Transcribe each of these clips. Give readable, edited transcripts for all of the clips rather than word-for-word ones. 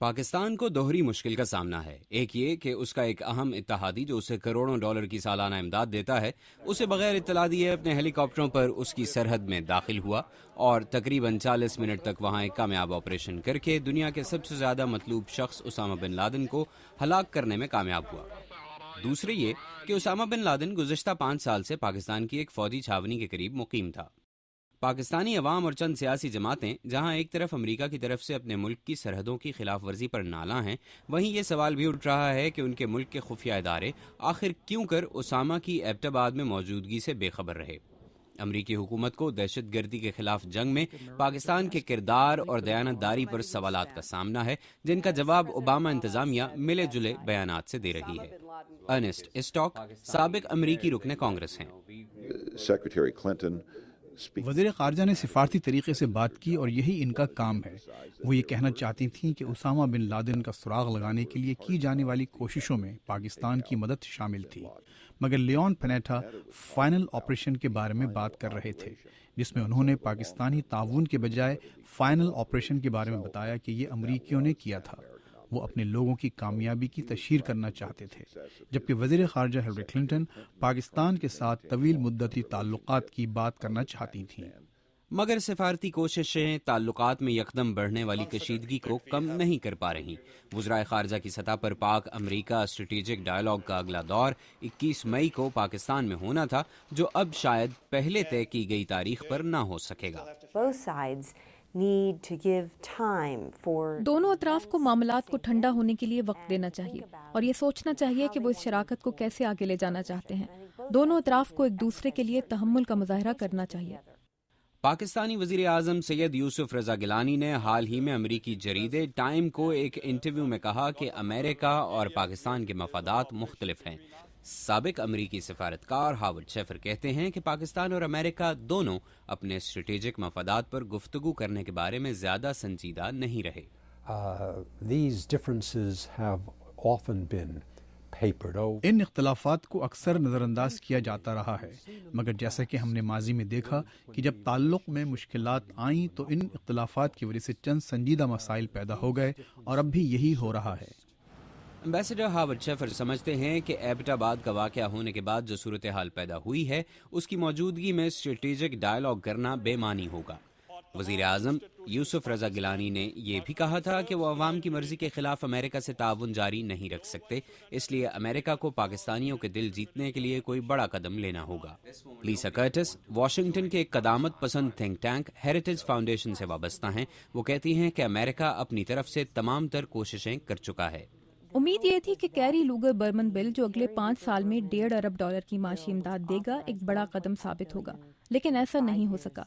پاکستان کو دوہری مشکل کا سامنا ہے۔ ایک یہ کہ اس کا ایک اہم اتحادی جو اسے کروڑوں ڈالر کی سالانہ امداد دیتا ہے، اسے بغیر اطلاع دیے اپنے ہیلی کاپٹروں پر اس کی سرحد میں داخل ہوا اور تقریباً 40 منٹ تک وہاں ایک کامیاب آپریشن کر کے دنیا کے سب سے زیادہ مطلوب شخص اسامہ بن لادن کو ہلاک کرنے میں کامیاب ہوا۔ دوسرے یہ کہ اسامہ بن لادن گزشتہ 5 سال سے پاکستان کی ایک فوجی چھاونی کے قریب مقیم تھا۔ پاکستانی عوام اور چند سیاسی جماعتیں جہاں ایک طرف امریکہ کی طرف سے اپنے ملک کی سرحدوں کی خلاف ورزی پر نالاں ہیں، وہیں یہ سوال بھی اٹھ رہا ہے کہ ان کے ملک کے خفیہ ادارے آخر کیوں کر اسامہ کی ایبٹ آباد میں موجودگی سے بے خبر رہے۔ امریکی حکومت کو دہشت گردی کے خلاف جنگ میں پاکستان کے کردار اور دیانتداری پر سوالات کا سامنا ہے، جن کا جواب اوباما انتظامیہ ملے جلے بیانات سے دے رہی ہے۔ ارنسٹ اسٹاک سابق امریکی رکن کانگریس ہیں۔ وزیر خارجہ نے سفارتی طریقے سے بات کی اور یہی ان کا کام ہے۔ وہ یہ کہنا چاہتی تھیں کہ اسامہ بن لادن کا سراغ لگانے کے لیے کی جانے والی کوششوں میں پاکستان کی مدد شامل تھی، مگر لیون پینیٹا فائنل آپریشن کے بارے میں بات کر رہے تھے، جس میں انہوں نے پاکستانی تعاون کے بجائے فائنل آپریشن کے بارے میں بتایا کہ یہ امریکیوں نے کیا تھا۔ وہ اپنے لوگوں کی کامیابی کی تشہیر کرنا چاہتے تھے، جبکہ وزیر خارجہ ہلری کلنٹن پاکستان کے ساتھ طویل مدتی تعلقات کی بات کرنا چاہتی تھیں۔ مگر سفارتی کوششیں تعلقات میں یکدم بڑھنے والی کشیدگی کو کم نہیں کر پا رہی۔ وزرائے خارجہ کی سطح پر پاک امریکہ اسٹریٹجک ڈائیلاگ کا اگلا دور 21 مئی کو پاکستان میں ہونا تھا، جو اب شاید پہلے طے کی گئی تاریخ پر نہ ہو سکے گا۔ دونوں اطراف کو معاملات کو ٹھنڈا ہونے کے لیے وقت دینا چاہیے اور یہ سوچنا چاہیے کہ وہ اس شراکت کو کیسے آگے لے جانا چاہتے ہیں۔ دونوں اطراف کو ایک دوسرے کے لیے تحمل کا مظاہرہ کرنا چاہیے۔ پاکستانی وزیر اعظم سید یوسف رضا گیلانی نے حال ہی میں امریکی جریدے ٹائم کو ایک انٹرویو میں کہا کہ امریکہ اور پاکستان کے مفادات مختلف ہیں۔ سابق امریکی سفارتکار ہاورڈ شیفر کہتے ہیں کہ پاکستان اور امریکہ دونوں اپنے اسٹریٹجک مفادات پر گفتگو کرنے کے بارے میں زیادہ سنجیدہ نہیں رہے۔ ان اختلافات کو اکثر نظر انداز کیا جاتا رہا ہے، مگر جیسا کہ ہم نے ماضی میں دیکھا کہ جب تعلق میں مشکلات آئیں تو ان اختلافات کی وجہ سے چند سنجیدہ مسائل پیدا ہو گئے اور اب بھی یہی ہو رہا ہے۔ امبیسڈر ہاورڈ شیفر سمجھتے ہیں کہ ایبٹ آباد کا واقعہ ہونے کے بعد جو صورتحال پیدا ہوئی ہے، اس کی موجودگی میں اسٹریٹجک ڈائیلاگ کرنا بے معنی ہوگا۔ وزیر اعظم یوسف رضا گیلانی نے یہ بھی کہا تھا کہ وہ عوام کی مرضی کے خلاف امریکہ سے تعاون جاری نہیں رکھ سکتے، اس لیے امریکہ کو پاکستانیوں کے دل جیتنے کے لیے کوئی بڑا قدم لینا ہوگا۔ لیسا کرٹس واشنگٹن کے ایک قدامت پسند تھنک ٹینک ہیریٹیج فاؤنڈیشن سے وابستہ ہیں۔ وہ کہتی ہیں کہ امریکہ اپنی طرف سے تمام تر کوششیں کر چکا ہے۔ امید یہ تھی کہ کیری لوگر برمن بل جو اگلے 5 سال میں $1.5 ارب کی معاشی امداد دے گا ایک بڑا قدم ثابت ہوگا، لیکن ایسا نہیں ہو سکا۔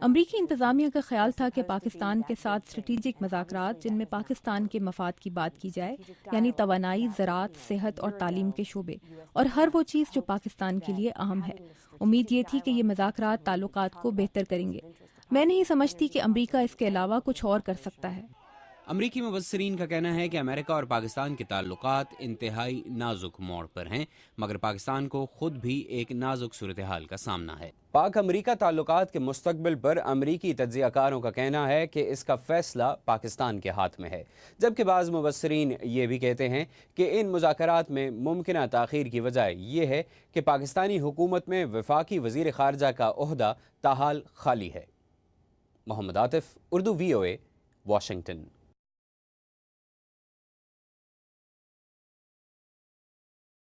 امریکی انتظامیہ کا خیال تھا کہ پاکستان کے ساتھ اسٹریٹجک مذاکرات جن میں پاکستان کے مفاد کی بات کی جائے، یعنی توانائی، زراعت، صحت اور تعلیم کے شعبے، اور ہر وہ چیز جو پاکستان کے لیے اہم ہے، امید یہ تھی کہ یہ مذاکرات تعلقات کو بہتر کریں گے۔ میں نہیں سمجھتی کہ امریکہ اس کے علاوہ کچھ اور کر سکتا ہے۔ امریکی مبصرین کا کہنا ہے کہ امریکہ اور پاکستان کے تعلقات انتہائی نازک موڑ پر ہیں، مگر پاکستان کو خود بھی ایک نازک صورتحال کا سامنا ہے۔ پاک امریکہ تعلقات کے مستقبل پر امریکی تجزیہ کاروں کا کہنا ہے کہ اس کا فیصلہ پاکستان کے ہاتھ میں ہے، جبکہ بعض مبصرین یہ بھی کہتے ہیں کہ ان مذاکرات میں ممکنہ تاخیر کی وجہ یہ ہے کہ پاکستانی حکومت میں وفاقی وزیر خارجہ کا عہدہ تاحال خالی ہے۔ محمد عاطف، اردو VOA، واشنگٹن۔